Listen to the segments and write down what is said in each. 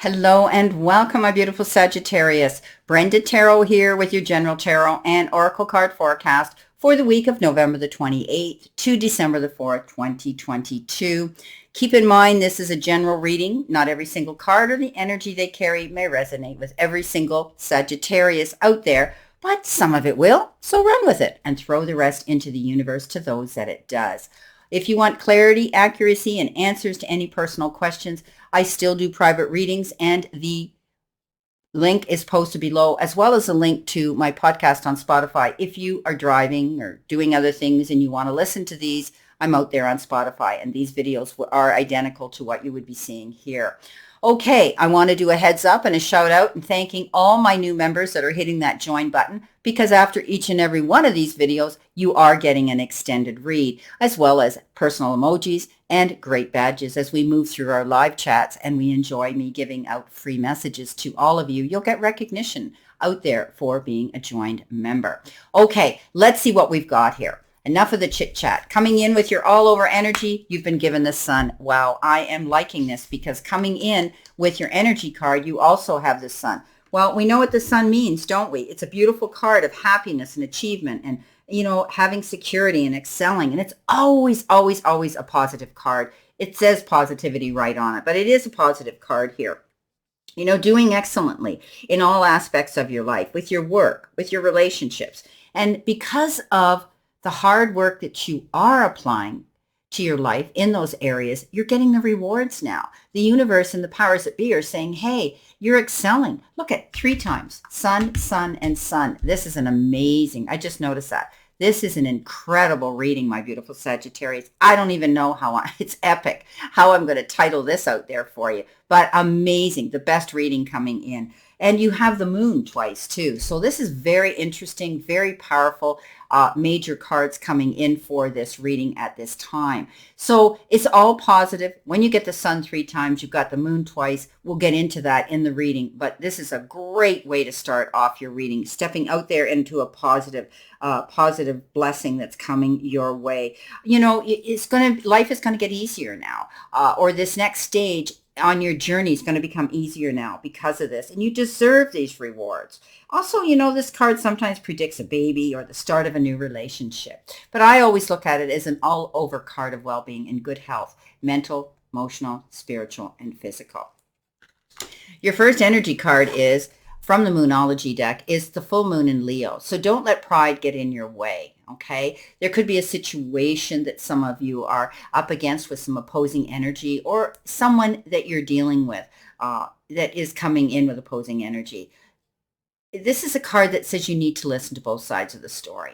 Hello and welcome, my beautiful Sagittarius. Brenda Tarot here with your General Tarot and Oracle card forecast for the week of November the 28th to December the 4th, 2022. Keep in mind, this is a general reading. Not every single card or the energy they carry may resonate with every single Sagittarius out there, but some of it will. So run with it and throw the rest into the universe to those that it does. If you want clarity, accuracy, and answers to any personal questions, I still do private readings, and the link is posted below, as well as a link to my podcast on Spotify. If you are driving or doing other things and you want to listen to these, I'm out there on Spotify, and these videos are identical to what you would be seeing here. Okay, I want to do a heads up and a shout out and thanking all my new members that are hitting that join button, because after each and every one of these videos, you are getting an extended read, as well as personal emojis and great badges as we move through our live chats and we enjoy me giving out free messages to all of you. You'll get recognition out there for being a joined member. Okay, let's see what we've got here. Enough of the chit chat. Coming in with your all over energy, you've been given the sun. Wow, I am liking this, because coming in with your energy card, you also have the sun. Well, we know what the sun means, don't we? It's a beautiful card of happiness and achievement and, having security and excelling. And it's always, always, always a positive card. It says positivity right on it, but it is a positive card here. Doing excellently in all aspects of your life, with your work, with your relationships. And because of the hard work that you are applying to your life in those areas, you're getting the rewards now. The universe and the powers that be are saying, hey, you're excelling. Look at 3 times, sun, sun, and sun. This is an amazing, I just noticed that. This is an incredible reading, my beautiful Sagittarius. I don't even know it's epic, how I'm going to title this out there for you, but amazing, the best reading coming in. And you have the moon twice too. So this is very interesting, very powerful, major cards coming in for this reading at this time. So it's all positive. When you get the sun 3 times, you've got the moon twice. We'll get into that in the reading, but this is a great way to start off your reading, stepping out there into a positive blessing that's coming your way. Life is going to get easier now, or this next stage on your journey is going to become easier now because of this, and you deserve these rewards. Also, this card sometimes predicts a baby or the start of a new relationship, but I always look at it as an all-over card of well-being and good health, mental, emotional, spiritual, and physical. Your first energy card is from the Moonology deck, is the full moon in Leo. So don't let pride get in your way. Okay, there could be a situation that some of you are up against with some opposing energy, or someone that you're dealing with that is coming in with opposing energy. This is a card that says you need to listen to both sides of the story.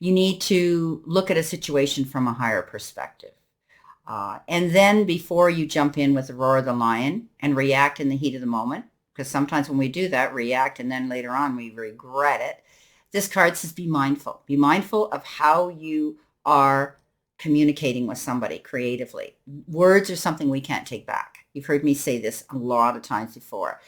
You need to look at a situation from a higher perspective. And then before you jump in with the roar of the lion and react in the heat of the moment, because sometimes when we do that, react, and then later on we regret it, this card says be mindful. Be mindful of how you are communicating with somebody creatively. Words are something we can't take back. You've heard me say this a lot of times before.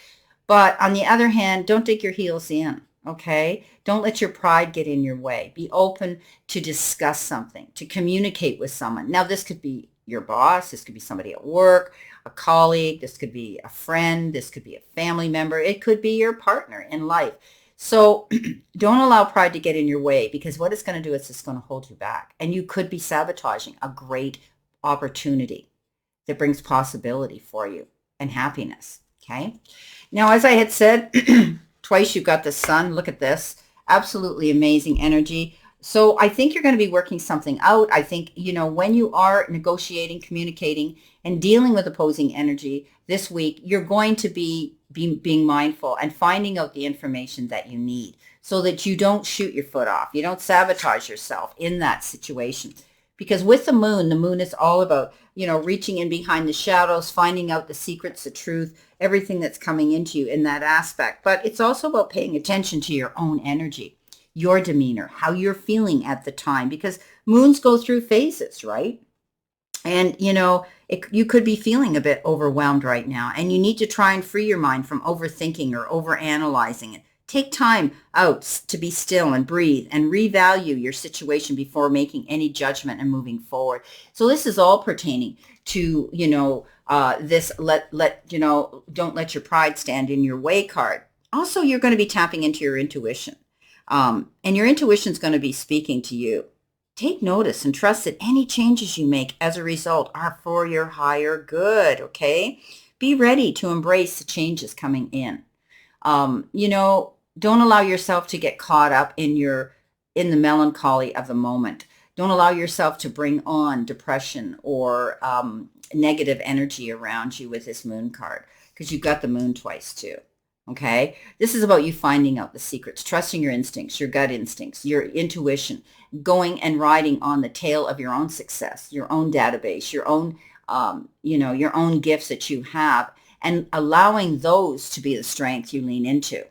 But on the other hand, don't dig your heels in, okay? Don't let your pride get in your way. Be open to discuss something, to communicate with someone. Now, this could be your boss. This could be somebody at work, a colleague. This could be a friend. This could be a family member. It could be your partner in life. So don't allow pride to get in your way, because what it's going to do is it's going to hold you back. And you could be sabotaging a great opportunity that brings possibility for you and happiness. Okay. Now, as I had said, twice you've got the sun. Look at this. Absolutely amazing energy. So I think you're going to be working something out. I think, when you are negotiating, communicating, and dealing with opposing energy this week, you're going to be being mindful and finding out the information that you need so that you don't shoot your foot off. You don't sabotage yourself in that situation. Because with the moon is all about, reaching in behind the shadows, finding out the secrets, the truth, everything that's coming into you in that aspect. But it's also about paying attention to your own energy, your demeanor, how you're feeling at the time, because moons go through phases, right? And, you could be feeling a bit overwhelmed right now, and you need to try and free your mind from overthinking or overanalyzing it. Take time out to be still and breathe and revalue your situation before making any judgment and moving forward. So this is all pertaining to, This don't let your pride stand in your way card. Also, you're going to be tapping into your intuition. And your intuition is going to be speaking to you. Take notice and trust that any changes you make as a result are for your higher good, okay? Be ready to embrace the changes coming in. Don't allow yourself to get caught up in the melancholy of the moment. Don't allow yourself to bring on depression or negative energy around you with this moon card, because you've got the moon twice too. Okay. This is about you finding out the secrets, trusting your instincts, your gut instincts, your intuition, going and riding on the tail of your own success, your own database, your own, your own gifts that you have, and allowing those to be the strength you lean into.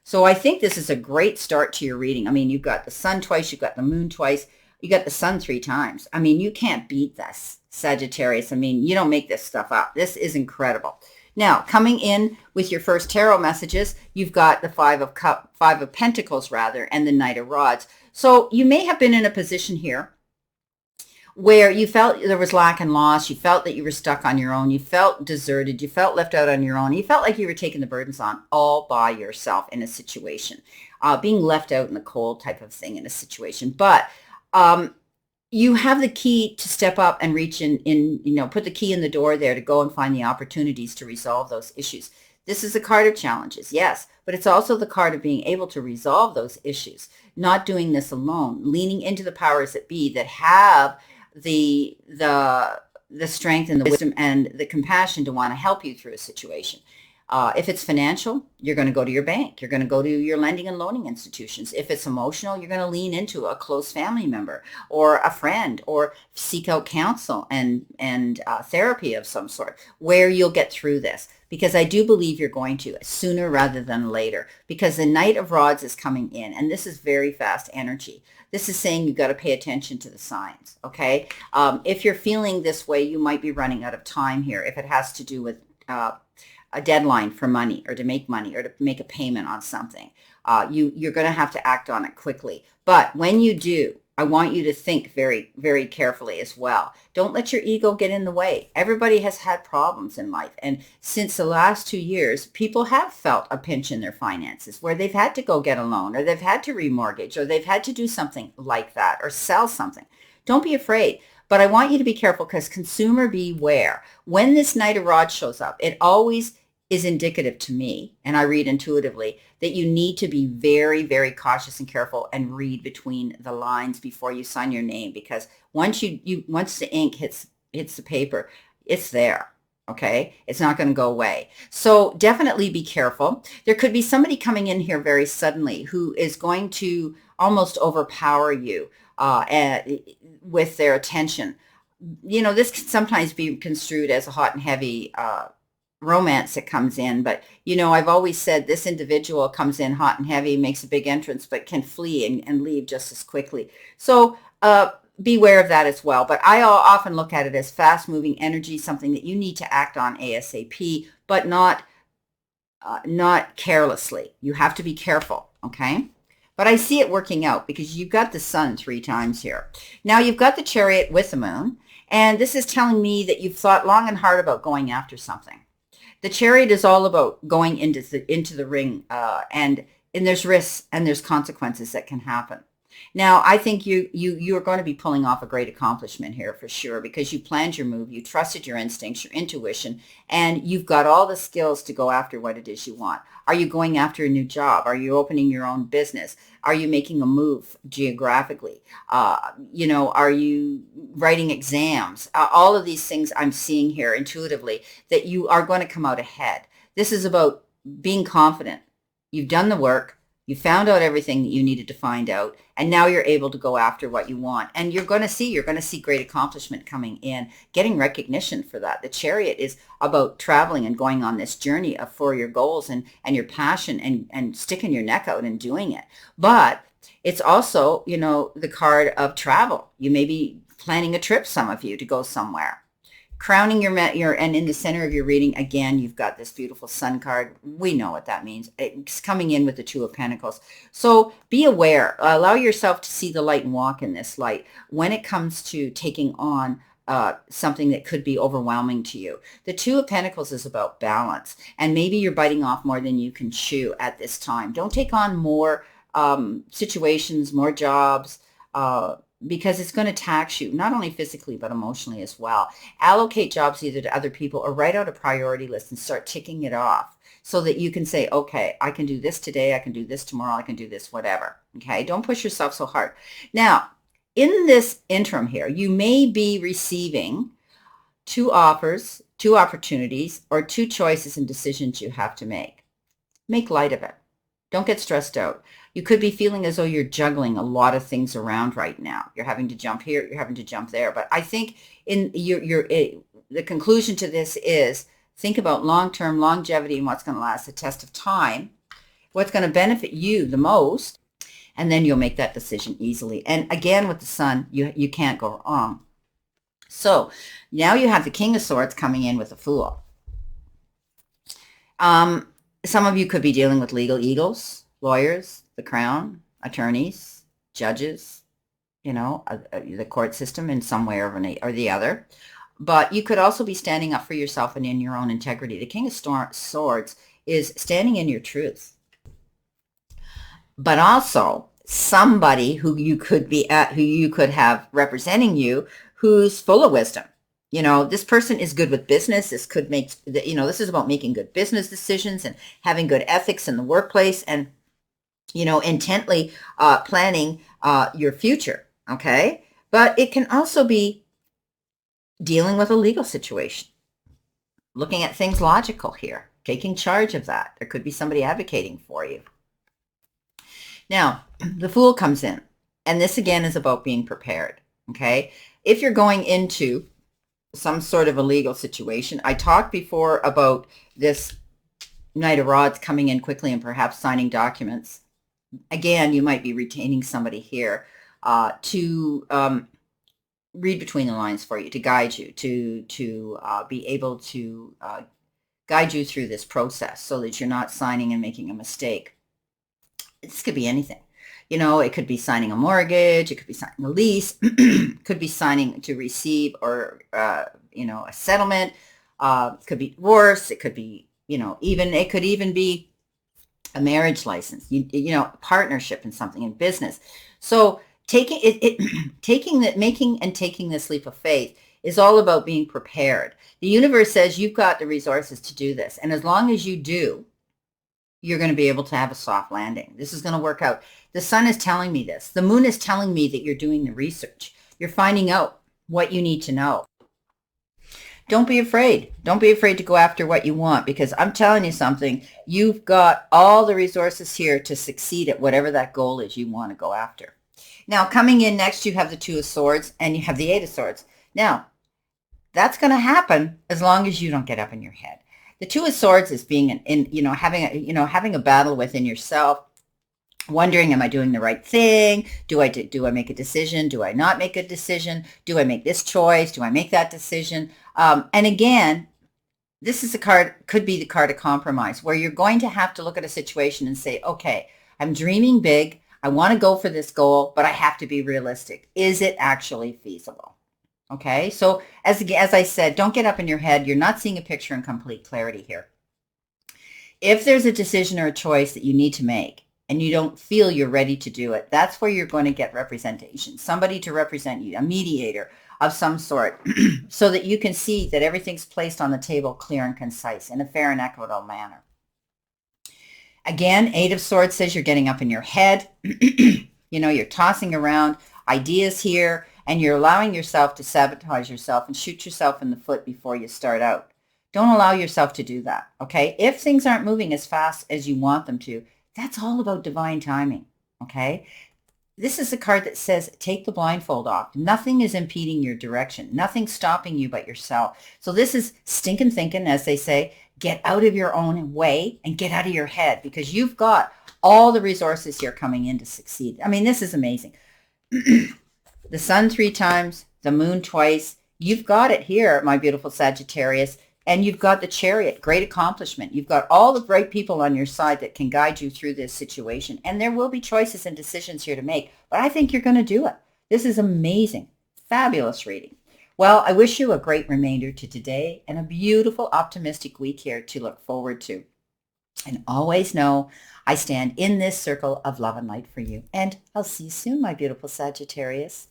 So I think this is a great start to your reading. I mean, you've got the sun twice, you've got the moon twice, you got the sun 3 times. I mean, you can't beat this, Sagittarius. I mean, you don't make this stuff up. This is incredible. Now, coming in with your first tarot messages, you've got the Five of Pentacles, and the Knight of Rods. So you may have been in a position here where you felt there was lack and loss. You felt that you were stuck on your own. You felt deserted. You felt left out on your own. You felt like you were taking the burdens on all by yourself in a situation, being left out in the cold type of thing in a situation. But you have the key to step up and reach put the key in the door there to go and find the opportunities to resolve those issues. This is a card of challenges, yes, but it's also the card of being able to resolve those issues, not doing this alone, leaning into the powers that be that have the strength and the wisdom and the compassion to want to help you through a situation. If it's financial, you're going to go to your bank. You're going to go to your lending and loaning institutions. If it's emotional, you're going to lean into a close family member or a friend, or seek out counsel and therapy of some sort where you'll get through this. Because I do believe you're going to sooner rather than later, because the Knight of Rods is coming in, and this is very fast energy. This is saying you've got to pay attention to the signs, okay? If you're feeling this way, you might be running out of time here if it has to do with a deadline for money, or to make money, or to make a payment on something. You're going to have to act on it quickly. But when you do, I want you to think very, very carefully as well. Don't let your ego get in the way. Everybody has had problems in life. And since the last 2 years, people have felt a pinch in their finances where they've had to go get a loan, or they've had to remortgage, or they've had to do something like that, or sell something. Don't be afraid. But I want you to be careful, because consumer beware. When this Knight of Rods shows up, it always is indicative to me, and I read intuitively, that you need to be very, very cautious and careful and read between the lines before you sign your name, because once once the ink hits the paper, it's there. Okay, it's not going to go away. So definitely be careful. There could be somebody coming in here very suddenly who is going to almost overpower you with their attention. This can sometimes be construed as a hot and heavy romance that comes in, but I've always said this individual comes in hot and heavy, makes a big entrance, but can flee and leave just as quickly. So beware of that as well. But I often look at it as fast moving energy, something that you need to act on ASAP, but not carelessly. You have to be careful, okay? But I see it working out, because you've got the sun 3 times here. Now you've got the Chariot with the moon, and this is telling me that you've thought long and hard about going after something. The Chariot is all about going into the ring, and there's risks and there's consequences that can happen. Now, I think you are going to be pulling off a great accomplishment here for sure, because you planned your move, you trusted your instincts, your intuition, and you've got all the skills to go after what it is you want. Are you going after a new job? Are you opening your own business? Are you making a move geographically? Are you writing exams? All of these things I'm seeing here intuitively, that you are going to come out ahead. This is about being confident. You've done the work. You found out everything that you needed to find out, and now you're able to go after what you want. And you're going to see great accomplishment coming in, getting recognition for that. The Chariot is about traveling and going on this journey for your goals and your passion, and sticking your neck out and doing it. But it's also, the card of travel. You may be planning a trip, some of you, to go somewhere. Crowning and in the center of your reading, again, you've got this beautiful sun card. We know what that means. It's coming in with the 2 of Pentacles. So be aware. Allow yourself to see the light and walk in this light when it comes to taking on something that could be overwhelming to you. The Two of Pentacles is about balance, and maybe you're biting off more than you can chew at this time. Don't take on more situations, more jobs, because it's going to tax you, not only physically, but emotionally as well. Allocate jobs either to other people or write out a priority list and start ticking it off so that you can say, okay, I can do this today, I can do this tomorrow, I can do this, whatever. Okay, don't push yourself so hard. Now, in this interim here, you may be receiving 2 offers, 2 opportunities, or 2 choices and decisions you have to make. Make light of it. Don't get stressed out. You could be feeling as though you're juggling a lot of things around right now. You're having to jump here, you're having to jump there. But I think the conclusion to this is think about long-term longevity and what's going to last the test of time, what's going to benefit you the most, and then you'll make that decision easily. And again, with the Sun, you can't go wrong. So now you have the King of Swords coming in with the Fool. Some of you could be dealing with legal eagles, lawyers, the crown, attorneys, judges, the court system in some way or the other. But you could also be standing up for yourself and in your own integrity. The King of Swords is standing in your truth. But also somebody who you could have representing you who's full of wisdom. This person is good with business. This could make, this is about making good business decisions and having good ethics in the workplace and, intently planning your future. Okay. But it can also be dealing with a legal situation, looking at things logical here, taking charge of that. There could be somebody advocating for you. Now, the Fool comes in, and this again is about being prepared. Okay. If you're going into some sort of a legal situation. I talked before about this Knight of Rods coming in quickly and perhaps signing documents. Again, you might be retaining somebody here to read between the lines for you, to guide you, to be able to guide you through this process so that you're not signing and making a mistake. This could be anything. It could be signing a mortgage, it could be signing a lease, could be signing to receive or, a settlement, it could be divorce, it could be, it could even be a marriage license, partnership in something in business. So taking this leap of faith is all about being prepared. The universe says you've got the resources to do this. And as long as you do, you're going to be able to have a soft landing. This is going to work out. The Sun is telling me this. The Moon is telling me that you're doing the research. You're finding out what you need to know. Don't be afraid. Don't be afraid to go after what you want, because I'm telling you something. You've got all the resources here to succeed at whatever that goal is you want to go after. Now, coming in next, you have the Two of Swords and you have the Eight of Swords. Now, that's going to happen as long as you don't get up in your head. The Two of Swords is being having a battle within yourself, wondering, am I doing the right thing? Do I make a decision? Do I not make a decision? Do I make this choice? Do I make that decision? And again, this is a card, could be the card of compromise, where you're going to have to look at a situation and say, okay, I'm dreaming big. I want to go for this goal, but I have to be realistic. Is it actually feasible? Okay, so as I said, don't get up in your head. You're not seeing a picture in complete clarity here. If there's a decision or a choice that you need to make and you don't feel you're ready to do it, that's where you're going to get representation, somebody to represent you, a mediator of some sort, so that you can see that everything's placed on the table clear and concise in a fair and equitable manner. Again, Eight of Swords says you're getting up in your head. You're tossing around ideas here, and you're allowing yourself to sabotage yourself and shoot yourself in the foot before you start out. Don't allow yourself to do that, okay? If things aren't moving as fast as you want them to, that's all about divine timing, okay? This is a card that says take the blindfold off. Nothing is impeding your direction. Nothing's stopping you but yourself. So this is stinking thinking, as they say. Get out of your own way and get out of your head, because you've got all the resources here coming in to succeed. I mean, this is amazing. The Sun 3 times, the Moon twice. You've got it here, my beautiful Sagittarius. And you've got the Chariot, great accomplishment. You've got all the right people on your side that can guide you through this situation. And there will be choices and decisions here to make, but I think you're going to do it. This is amazing. Fabulous reading. Well, I wish you a great remainder to today and a beautiful, optimistic week here to look forward to. And always know I stand in this circle of love and light for you. And I'll see you soon, my beautiful Sagittarius.